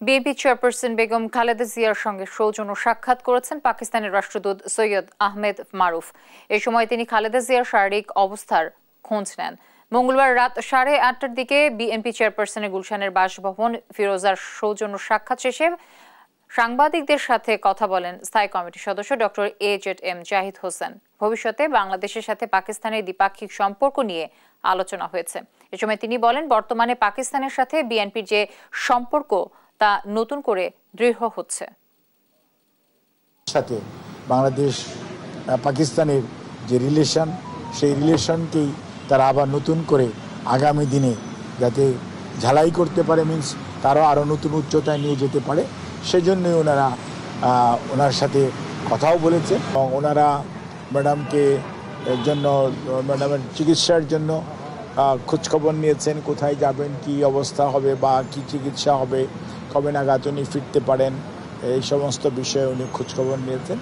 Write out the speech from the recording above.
BNP chairperson Begum Khaleda জিয়ার সঙ্গে সৌজন্য সাক্ষাৎ করেছেন পাকিস্তানের রাষ্ট্রদূত সৈয়দ আহমেদ মারুফ। এ সময় তিনি খালেদা জিয়ার শারীরিক অবস্থার খোঁজ নেন। মঙ্গলবার রাত 8:30টার দিকে বিএনপি চেয়ারপারসনের গুলশানের বাসভবন ফিরোজার সৌজন্য সাক্ষাৎ শেষে সাংবাদিকদের সাথে কথা বলেন স্থায়ী কমিটির সদস্য ডক্টর এজেড-এম জাহিদ হোসেন। ভবিষ্যতে বাংলাদেশের সাথে পাকিস্তানের দ্বিপাক্ষিক সম্পর্ক নিয়ে আলোচনা হয়েছে। এ সময় তিনি বলেন, বর্তমানে পাকিস্তানের সাথে বিএনপির যে সম্পর্ক তা নতুন করে দৃঢ় হচ্ছে। সাথে বাংলাদেশ পাকিস্তানের যে রিলেশন, সেই রিলেশনকেই তারা আবার নতুন করে আগামী দিনে যাতে ঝালাই করতে পারে, মিনস তারাও আরও নতুন উচ্চতায় নিয়ে যেতে পারে, সেজন্যই ওনার সাথে কথাও বলেছে এবং ওনারা ম্যাডামকে ম্যাডামের চিকিৎসার জন্য খোঁজখবর নিয়েছেন, কোথায় যাবেন, কি অবস্থা হবে বা কি চিকিৎসা হবে, কবে নাগাদ উনি ফিরতে পারেন, এই সমস্ত বিষয়ে উনি খোঁজখবর নিয়েছেন।